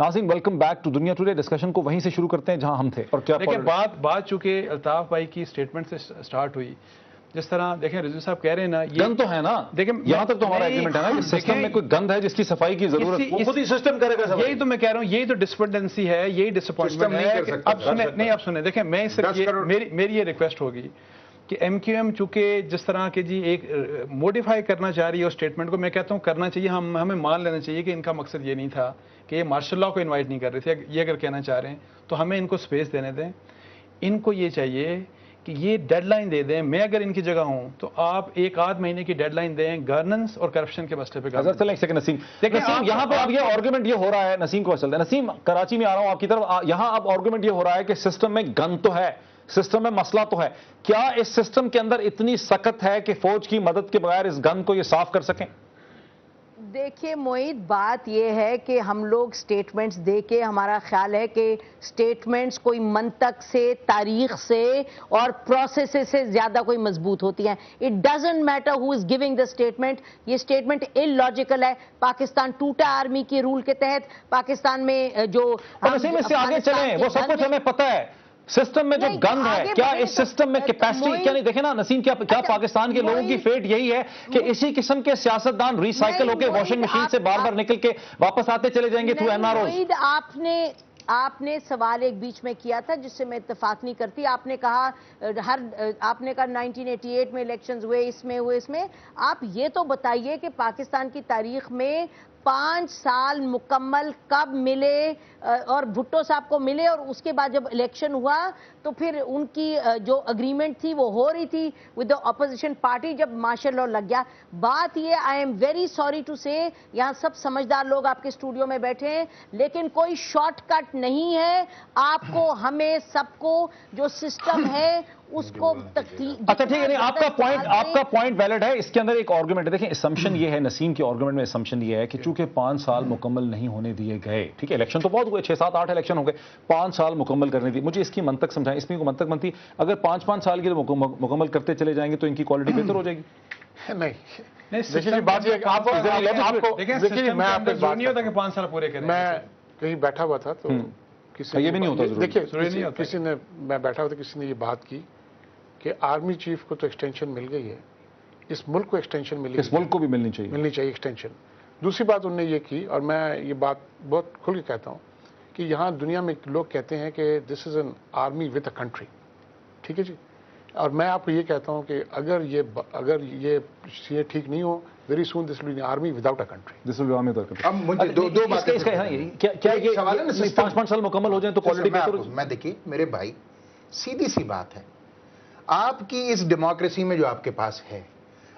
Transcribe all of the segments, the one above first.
ناظرین welcome back to دنیا today. Discussion کو وہیں سے شروع کرتے ہیں جہاں ہم تھے. اور کیا دیکھیں بات چونکہ الطاف بھائی کی سٹیٹمنٹ سے سٹارٹ ہوئی, جس طرح دیکھیں رضوی صاحب کہہ رہے ہیں نا, گند تو ہے نا, دیکھیں یہاں تک تو ہمارا ایگریمنٹ ہے نا کہ سسٹم میں کوئی گند ہے جس کی صفائی کی ضرورت ہے, وہ خود ہی سسٹم کرے گا. یہی تو میں کہہ رہا ہوں, یہی تو ڈسپینڈنسی ہے, یہی ڈسپوائنٹمنٹ ہے. اب سنیں دیکھیں میں میری یہ ریکویسٹ ہوگی کہ ایم کیو ایم چونکہ جس طرح کہ جی ایک موڈیفائی کرنا چاہ رہی ہے اس اسٹیٹمنٹ کو, میں کہتا ہوں کرنا چاہیے. ہمیں مان لینا چاہیے کہ ان کا مقصد یہ نہیں تھا کہ یہ مارشل لا کو انوائٹ نہیں کر رہے تھے. یہ اگر کہنا چاہ رہے ہیں تو ہمیں ان کو سپیس دینے دیں. ان کو یہ چاہیے کہ یہ ڈیڈ لائن دے دیں. میں اگر ان کی جگہ ہوں تو آپ 1-8 مہینے کی ڈیڈ لائن دیں گورننس اور کرپشن کے مسئلے پہ. نسیم یہاں پر اب یہ آرگومنٹ یہ ہو رہا ہے, نسیم کو چلتا ہے. نسیم کراچی میں آ رہا ہوں آپ کی طرف. یہاں اب آرگومنٹ یہ ہو رہا ہے کہ سسٹم میں گند تو ہے, سسٹم میں مسئلہ تو ہے. کیا اس سسٹم کے اندر اتنی سخت ہے کہ فوج کی مدد کے بغیر اس گند کو یہ صاف کر سکیں؟ دیکھیے معید, بات یہ ہے کہ ہم لوگ سٹیٹمنٹس دے کے ہمارا خیال ہے کہ سٹیٹمنٹس کوئی منطق سے, تاریخ سے اور پروسیس سے زیادہ کوئی مضبوط ہوتی ہیں. It doesn't matter who is giving the statement. یہ اسٹیٹمنٹ ان لاجیکل ہے. پاکستان ٹوٹا آرمی کے رول کے تحت. پاکستان میں جو اس سے آگے چلیں وہ سب کچھ ہمیں پتہ ہے. سسٹم میں جو گند ہے, کیا اس سسٹم میں کیپیسٹی, کیا نہیں, دیکھیں نا نسیم, کیا پاکستان کے لوگوں کی فیٹ یہی ہے کہ اسی قسم کے سیاستدان ریسائیکل ہو کے واشنگ مشین سے بار بار نکل کے واپس آتے چلے جائیں گے تھرو این آر اوز؟ آپ نے سوال ایک بیچ میں کیا تھا جس سے میں اتفاق نہیں کرتی. آپ نے کہا 1988 میں الیکشنز ہوئے, اس میں آپ یہ تو بتائیے کہ پاکستان کی تاریخ میں 5 سال مکمل کب ملے اور بھٹو صاحب کو ملے, اور اس کے بعد جب الیکشن ہوا تو پھر ان کی جو اگریمنٹ تھی وہ ہو رہی تھی ود دا اپوزیشن پارٹی جب مارشل لا لگ گیا. بات یہ, I am very sorry to say, یہاں سب سمجھدار لوگ آپ کے اسٹوڈیو میں بیٹھے ہیں, لیکن کوئی شارٹ کٹ نہیں ہے. آپ کو, ہمیں, سب کو جو سسٹم ہے اس کو اچھا ٹھیک ہے, آپ کا پوائنٹ ویلڈ ہے. اس کے اندر ایک آرگومنٹ ہے. دیکھیں اسمپشن یہ ہے, نسیم کے آرگومنٹ میں اسمپشن یہ ہے کہ چونکہ 5 سال مکمل نہیں ہونے دیے گئے, ٹھیک ہے, الیکشن تو بہت ہوئے, 6-7-8 الیکشن ہو گئے, 5 سال مکمل کرنے دی. مجھے اس کی منطق سمجھائیں, اس میں کو منطق بنتی اگر 5 سال کے لیے مکمل کرتے چلے جائیں گے تو ان کی کوالٹی بہتر ہو جائے گی. نہیں, بات یہ آپ ہوتا کہ 5 سال پورے کریں. میں کہیں بیٹھا ہوا تھا تو یہ بھی نہیں ہوتا. دیکھیے کسی نے, میں بیٹھا ہوا تھا, کسی نے یہ بات کی کہ آرمی چیف کو تو ایکسٹینشن مل گئی ہے, اس ملک کو ایکسٹینشن ملی, اس ملک کو بھی ملنی چاہیے ایکسٹینشن. دوسری بات انہوں نے یہ کی, اور میں یہ بات بہت کھل کے کہتا ہوں کہ یہاں دنیا میں لوگ کہتے ہیں کہ this is an army with a country, ٹھیک ہے جی, اور میں آپ کو یہ کہتا ہوں کہ اگر یہ چیزیں ٹھیک نہیں ہو, very soon this will be army without a country. This will be army without a country. اب مجھے دو باتیں, کیا یہ سوال ہے نا 5 سال مکمل ہو جائیں تو کوالٹی بہتر ہو. میں دیکھیے میرے بھائی, سیدھی سی بات ہے, آپ کی اس ڈیموکریسی میں جو آپ کے پاس ہے,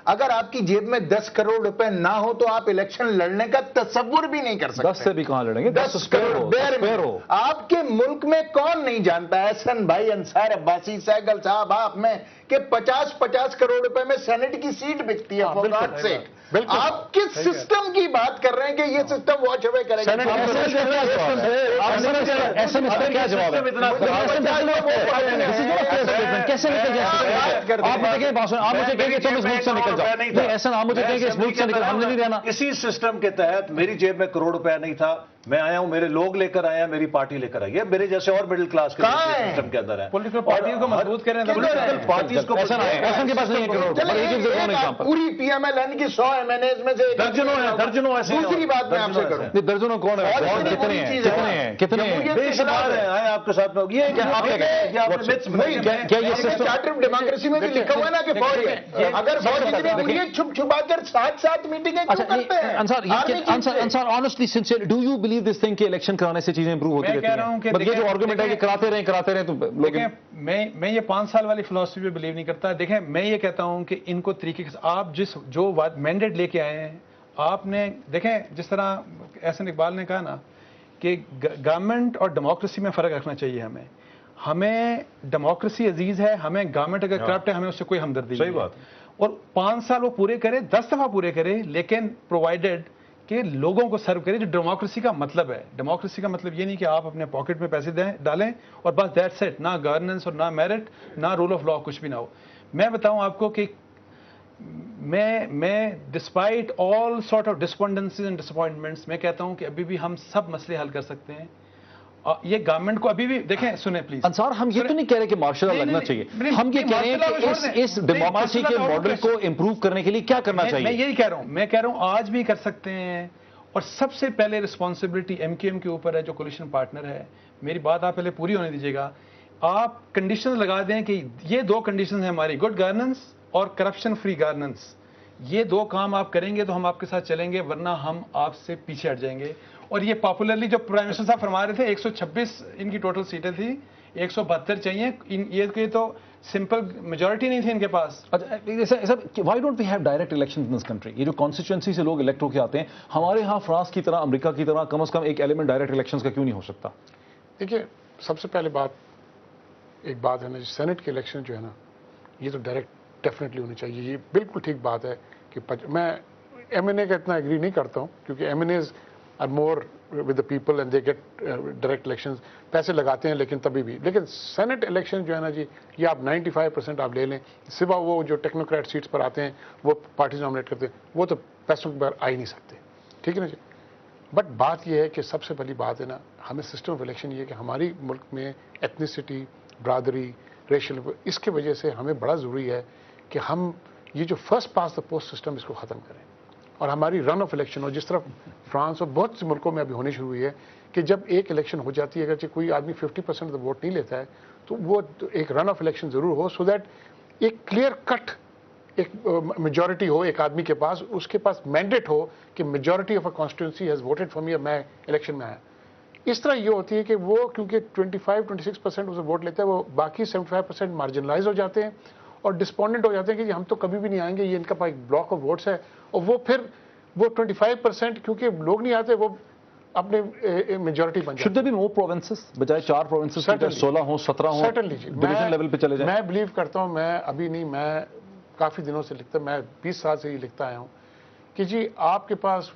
اگر آپ کی جیب میں 10 کروڑ روپے نہ ہو تو آپ الیکشن لڑنے کا تصور بھی نہیں کر سکتے. 10 سے بھی کہاں لڑیں گے, 10 کروڑ. آپ کے ملک میں کون نہیں جانتا ہے, احسن بھائی, انصار عباسی, سہگل صاحب, آپ میں, کہ 50 کروڑ روپے میں سینٹ کی سیٹ بکتی ہے فار گاڈ سیک. آپ کس سسٹم کی بات کر رہے ہیں کہ یہ سسٹم واچ اوے کرے گا؟ کیا جواب ہے؟ کیسے نکل جائے؟ آپ مجھے کہیں گے تم اس ملک سے نکل جاؤ. نہیں, ایسا آپ مجھے کہیں گے اس ملک سے نکل, ہم نے نہیں رہنا. اسی سسٹم کے تحت میری جیب میں کروڑ روپیہ نہیں تھا, میں آیا ہوں, میرے لوگ لے کر آیا, میری پارٹی لے کر آئی ہے, میرے جیسے اور مڈل کلاس کے سسٹم کے اندر ہے. پولیٹیکل پارٹیوں کو مضبوط کریں, پولیٹیکل پارٹیز کو کے پاس نہیں ہے. پوری پی ایم ایل این کی 100 ایم این ایز میں سے درجنوں ایسے. دوسری بات میں آپ سے کروں, درجنوں کون ہے, کتنے ہیں, بے شمار ہیں, آئے آپ کے ساتھ میں. یہ کیا یہ سسٹم ڈیموکریسی میں بھی لکھا ہوا نا کہ فوج ہے, اگر فوج اتنی ہوئی ہے چھپ چھپا کر 7 میٹنگیں کیوں کرتے ہیں؟ انصار honestly sincerely do you believe this thing کہ الیکشن کرانے سے چیزیں امپروو ہوتی رہتی ہیں؟ مطلب یہ جو آرگومنٹ ہے کہ کراتے رہیں تو لوگ, میں یہ 5 سال والی فلسفی پہ بلیو نہیں کرتا. دیکھیں میں یہ کہتا ہوں کہ ان کو طریقے سے آپ جو مینڈیٹ لے کے آئے ہیں, آپ نے دیکھیں جس طرح احسن اقبال نے کہا نا کہ گورنمنٹ اور ڈیموکریسی میں فرق رکھنا چاہیے. ہمیں ڈیموکریسی عزیز ہے, ہمیں گورنمنٹ اگر کرپٹ ہے ہمیں اس سے کوئی ہمدردی نہیں. صحیح بات. اور 5 سال وہ پورے کرے, 10 دفعہ پورے کرے, لیکن پرووائڈیڈ کہ لوگوں کو سرو کرے, جو ڈیموکریسی کا مطلب ہے. ڈیموکریسی کا مطلب یہ نہیں کہ آپ اپنے پاکٹ میں پیسے ڈالیں اور بس دیٹس اٹ, نہ گورننس اور نہ میرٹ, نہ رول آف لا, کچھ بھی نہ ہو. میں بتاؤں آپ کو کہ میں despite all sort of despondencies and disappointments میں کہتا ہوں کہ ابھی بھی ہم سب مسئلے حل کر سکتے ہیں. یہ گورنمنٹ کو ابھی بھی دیکھیں, سنیں پلیز انصار, ہم یہ تو نہیں کہہ رہے کہ مارشل لا لگنا چاہیے, ہم یہ کہہ رہے ہیں کہ اس ڈیموکریسی کے ماڈل کو امپروو کرنے کے لیے کیا کرنا چاہیے. میں یہی کہہ رہا ہوں آج بھی کر سکتے ہیں. اور سب سے پہلے رسپانسبلٹی ایم کیو ایم کے اوپر ہے جو کولیشن پارٹنر ہے. میری بات آپ پہلے پوری ہونے دیجیے گا. آپ کنڈیشنز لگا دیں کہ یہ 2 کنڈیشنز ہیں ہماری, گڈ گورننس اور کرپشن فری گورننس. یہ 2 کام آپ کریں گے تو ہم آپ کے ساتھ چلیں گے, ورنہ ہم آپ سے پیچھے ہٹ جائیں گے. اور یہ پاپولرلی جو پرائم منسٹر صاحب فرما رہے تھے 126 ان کی ٹوٹل سیٹیں تھی, 172 چاہیے, یہ تو سمپل میجورٹی نہیں تھی ان کے پاس. Why don't we have direct election in this country. یہ جو کانسٹیچوئنسی سے لوگ الیکٹ ہو کے آتے ہیں, ہمارے ہاں فرانس کی طرح, امریکہ کی طرح کم از کم ایک ایلیمنٹ ڈائریکٹ الیکشن کا کیوں نہیں ہو سکتا؟ دیکھیے, سب سے پہلے ایک بات ہے نا, سینٹ کے الیکشن جو ہے نا, یہ تو ڈائریکٹ ڈیفینیٹلی ہونی چاہیے. یہ بالکل ٹھیک بات ہے کہ میں ایم این اے کا اتنا ایگری نہیں کرتا ہوں, کیونکہ MNAs are more with the people and they get direct election, پیسے لگاتے ہیں لیکن تبھی بھی. لیکن سینٹ الیکشن جو ہے نا جی, یہ آپ 95% آپ لے لیں, سوا وہ جو ٹیکنوکریٹ سیٹس پر آتے ہیں وہ پارٹیز نامنیٹ کرتے ہیں, وہ تو پیسوں کے بغیر آ ہی نہیں سکتے. ٹھیک ہے نا جی. بٹ بات یہ ہے کہ سب سے پہلی بات ہے نا, ہمیں سسٹم آف الیکشن یہ ہے کہ ہماری ملک میں ایتھنیسٹی, برادری, ریشل, اس کی وجہ سے ہمیں بڑا ضروری ہے کہ ہم یہ جو first past the post system اس کو ختم کریں اور ہماری رن آف الیکشن ہو, جس طرح فرانس اور بہت سے ملکوں میں ابھی ہونی شروع ہوئی ہے کہ جب ایک الیکشن ہو جاتی ہے, اگرچہ کوئی آدمی 50% دا ووٹ نہیں لیتا ہے, تو وہ ایک رن آف الیکشن ضرور ہو, سو دیٹ ایک کلیئر کٹ ایک میجورٹی ہو ایک آدمی کے پاس, اس کے پاس مینڈیٹ ہو کہ majority of a constituency has voted for me, میں الیکشن میں آیا. اس طرح یہ ہوتی ہے کہ وہ کیونکہ 25-26% اسے ووٹ لیتا ہے, وہ باقی 75% مارجنلائز ہو جاتے ہیں اور ڈسپونڈنٹ ہو جاتے ہیں کہ ہم تو کبھی بھی نہیں آئیں گے, یہ ان کا ایک بلاک آف ووٹس ہے. اور وہ پھر وہ 25% کیونکہ لوگ نہیں آتے, وہ اپنے میجورٹی بن جاتے ہیں. Should there be more provinces بجائے 4 provinces, 16 ہوں 17 ہوں, ڈویژن لیول پہ چلے جائیں؟ میں بلیو کرتا ہوں, میں ابھی نہیں, میں کافی دنوں سے لکھتا, میں 20 سال سے یہ لکھتا آیا ہوں کہ جی آپ کے پاس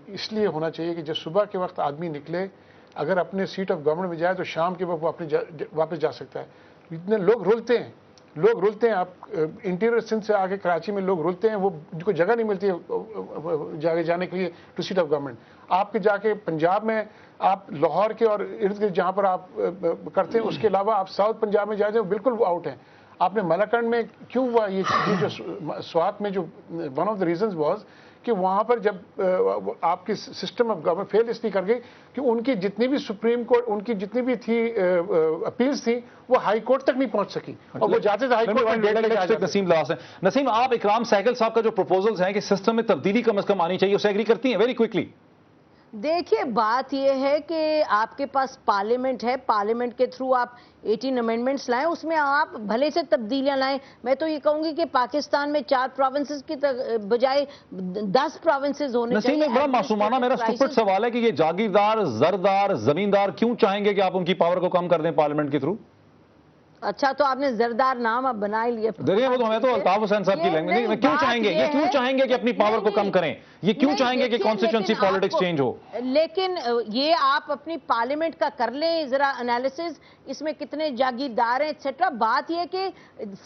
اس لیے ہونا چاہیے کہ جب صبح کے وقت آدمی نکلے, اگر اپنے سیٹ آف گورنمنٹ میں جائے تو شام کے وقت وہ اپنے واپس جا سکتا ہے. اتنے لوگ رولتے ہیں, آپ انٹیریئر سندھ سے آگے کراچی میں لوگ رولتے ہیں, وہ ان کو جگہ نہیں ملتی ہے جانے کے لیے ٹو سیٹ آف گورنمنٹ. آپ کے جا کے پنجاب میں, آپ لاہور کے اور ارد گرد جہاں پر آپ کرتے ہیں, اس کے علاوہ آپ ساؤتھ پنجاب میں جائیں بالکل وہ آؤٹ ہیں. آپ نے ملاکنڈ میں کیوں ہوا یہ جو سوات میں, جو one of the reasons was کہ وہاں پر جب آپ کی سسٹم آف گورنمنٹ فیل اس لیے کر گئی کہ ان کی جتنی بھی سپریم کورٹ, ان کی جتنی بھی تھی اپیلز تھیں, وہ ہائی کورٹ تک نہیں پہنچ سکی, اور وہ جاتے تھے ہائی کورٹ. نسیم, آپ اکرام سہگل صاحب کا جو پروپوزلز ہیں کہ سسٹم میں تبدیلی کم از کم آنی چاہیے, اسے ایگری کرتی ہیں؟ Very quickly. دیکھیے, بات یہ ہے کہ آپ کے پاس پارلیمنٹ ہے, پارلیمنٹ کے تھرو آپ 18 امینڈمنٹس لائیں, اس میں آپ بھلے سے تبدیلیاں لائیں. میں تو یہ کہوں گی کہ پاکستان میں 4 پروونسز کی بجائے 10 پروونسز ہونے چاہیے. نسیم, ایک بڑا معصومانہ میرا سٹوپڈ سوال ہے کہ یہ جاگیردار, زردار, زمیندار کیوں چاہیں گے کہ آپ ان کی پاور کو کم کر دیں پارلیمنٹ کے تھرو؟ اچھا, تو آپ نے زردار نام اب بنا لیے. دیکھیں, وہ تو ہمیں تو الطاف حسین صاحب کی لینگویج, کیوں چاہیں گے, یہ کیوں چاہیں گے کہ اپنی پاور کو کم کریں, یہ کیوں چاہیں گے کہ کانسٹیچوئنسی پالیٹکس چینج ہو؟ لیکن یہ آپ اپنی پارلیمنٹ کا کر لیں ذرا انالیسز, اس میں کتنے جاگیردار ہیں ایٹسیٹرا. بات یہ کہ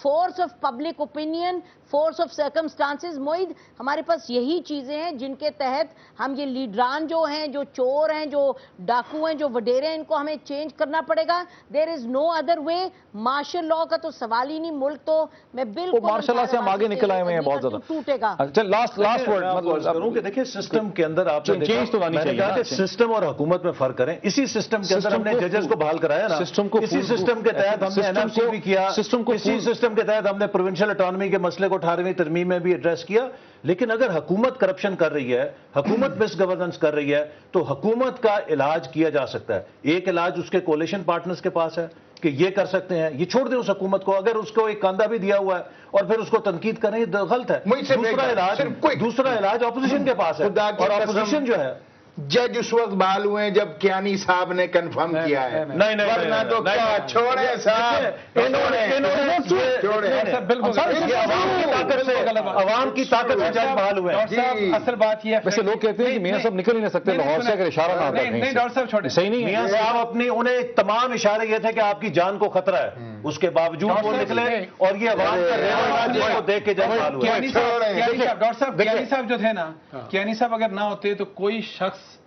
force of public opinion, force of circumstances, Moeed ہمارے پاس یہی چیزیں ہیں جن کے تحت ہم یہ لیڈران جو ہیں, جو چور ہیں, جو ڈاکو ہیں, جو وڈیرے ہیں, ان کو ہمیں چینج کرنا پڑے گا. دیر از no other way. Martial law کا تو سوال ہی نہیں. ملک تو میں بالکل مارشل لا سے ہم آگے نکل آئے ہوئے ہیں بہت زیادہ, ٹوٹے گا. لاسٹ ورڈ کہ دیکھیں سسٹم کے اندر آپ نے چینج تو آنی چاہیے. سسٹم اور حکومت میں فرق کریں. اسی سسٹم کے اندر ہم نے ججز کو بحال کرایا نا, اسی سسٹم کے تحت ہم نے این ایم سی بھی کیا, اسی سسٹم کے تحت ہم نے پروونشل اٹانومی کے مسئلے کو 18ویں ترمیم میں بھی ایڈریس کیا. لیکن اگر حکومت کرپشن کر رہی ہے, حکومت مس گورننس کر رہی ہے, تو حکومت کا علاج کیا جا سکتا ہے. ایک علاج اس کے کولیشن پارٹنرز کے پاس ہے کہ یہ کر سکتے ہیں, یہ چھوڑ دیں اس حکومت کو. اگر اس کو ایک کاندھا بھی دیا ہوا ہے اور پھر اس کو تنقید کریں, یہ غلط ہے. دوسرا علاج اپوزیشن کے پاس ہے, اور اپوزیشن جو ہے, جج اس وقت بحال ہوئے ہیں جب کیانی صاحب نے کنفرم کیا ہے. ورنہ تو کیا چھوڑے صاحب, عوام کی طاقت سے جج بحال ہوئے ہیں. اصل بات یہ ہے, ویسے لوگ کہتے ہیں کہ میاں صاحب نکل ہی نہیں سکتے لاہور سے, اگر اشارہ نہ نہیں ڈاکٹر صاحب چھوڑیں, صحیح نہیں ہے. میاں صاحب اپنی, انہیں تمام اشارے یہ تھے کہ آپ کی جان کو خطرہ ہے. اس کے باوجود وہ نکلے اور یہ عوام کا ریوڑ جس کو دیکھ کے جب حال ہوا. ڈاکٹر صاحب کیانی صاحب جو تھے نا, کیانی صاحب اگر نہ ہوتے تو کوئی شخص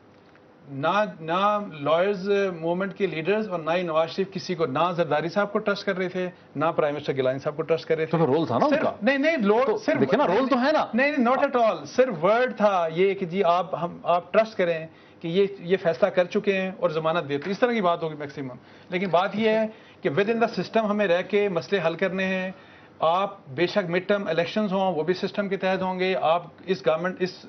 نہ لائرز موومنٹ کے لیڈرز اور نہ ہی نواز شریف کسی کو, نہ زرداری صاحب کو ٹرسٹ کر رہے تھے, نہ پرائم منسٹر گیلانی صاحب کو ٹرسٹ کر رہے تھے. تو رول تھا نا ان کا. نہیں صرف دیکھیں نا رول تو ہے نا. نہیں ناٹ ایٹ آل, صرف ورڈ تھا یہ کہ جی آپ ٹرسٹ کریں کہ یہ فیصلہ کر چکے ہیں اور ضمانت دیتے, اس طرح کی بات ہوگی میکسیمم. لیکن بات یہ ہے کہ ود ان دا سسٹم ہمیں رہ کے مسئلے حل کرنے ہیں. آپ بے شک مڈ ٹرم الیکشنز ہوں وہ بھی سسٹم کے تحت ہوں گے, آپ اس گورنمنٹ اس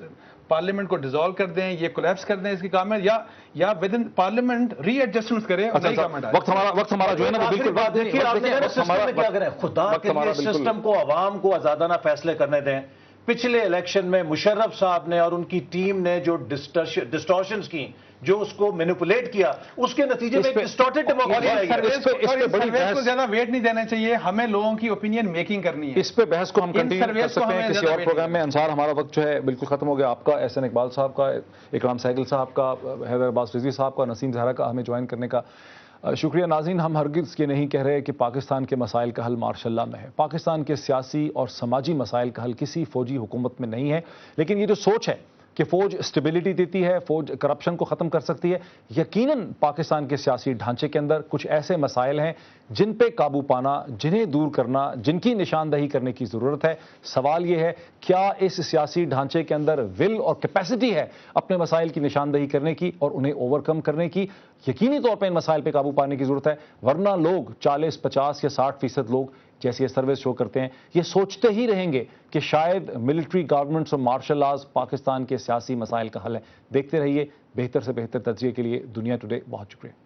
پارلیمنٹ کو ڈیزالو کر دیں, یہ کولیپس کر دیں اس کی گورنمنٹ, یا within parliament readjustment کریں. وقت ہمارا جو ہے نا بالکل بات دیکھیے آپ نے کیا کریں, خدا کے لیے سسٹم کو عوام کو آزادانہ فیصلے کرنے دیں. پچھلے الیکشن میں مشرف صاحب نے اور ان کی ٹیم نے جو ڈسٹورشنز کی, جو اس کو مینیپولیٹ کیا, اس کے نتیجے میں ڈسٹورٹڈ ڈیموکریسی آئی ہے. اس کو زیادہ ویٹ نہیں دینا چاہیے, ہمیں لوگوں کی اوپینین میکنگ کرنی ہے. اس پہ بحث کو ہم کنٹینیو کر سکتے ہیں کسی اور پروگرام میں. انصار ہمارا وقت جو ہے بالکل ختم ہو گیا. آپ کا احسن اقبال صاحب کا, اکرام سہگل صاحب کا, حیدر عباس رضوی صاحب کا, نسیم زہرا کا ہمیں جوائن کرنے کا شکریہ. ناظرین, ہم ہرگز یہ نہیں کہہ رہے کہ پاکستان کے مسائل کا حل مارشل لا میں ہے. پاکستان کے سیاسی اور سماجی مسائل کا حل کسی فوجی حکومت میں نہیں ہے. لیکن یہ جو سوچ ہے کہ فوج اسٹیبلٹی دیتی ہے, فوج کرپشن کو ختم کر سکتی ہے, یقیناً پاکستان کے سیاسی ڈھانچے کے اندر کچھ ایسے مسائل ہیں جن پہ قابو پانا, جنہیں دور کرنا, جن کی نشاندہی کرنے کی ضرورت ہے. سوال یہ ہے کیا اس سیاسی ڈھانچے کے اندر ول اور کیپیسٹی ہے اپنے مسائل کی نشاندہی کرنے کی اور انہیں اوور کم کرنے کی. یقینی طور پہ ان مسائل پہ قابو پانے کی ضرورت ہے, ورنہ لوگ 40, 50 یا 60% لوگ جیسے یہ سروس شو کرتے ہیں یہ سوچتے ہی رہیں گے کہ شاید ملٹری گورنمنٹس اور مارشل لاز پاکستان کے سیاسی مسائل کا حل ہے. دیکھتے رہیے. بہتر سے بہتر تجزیے کے لیے دنیا ٹوڈے. بہت شکریہ.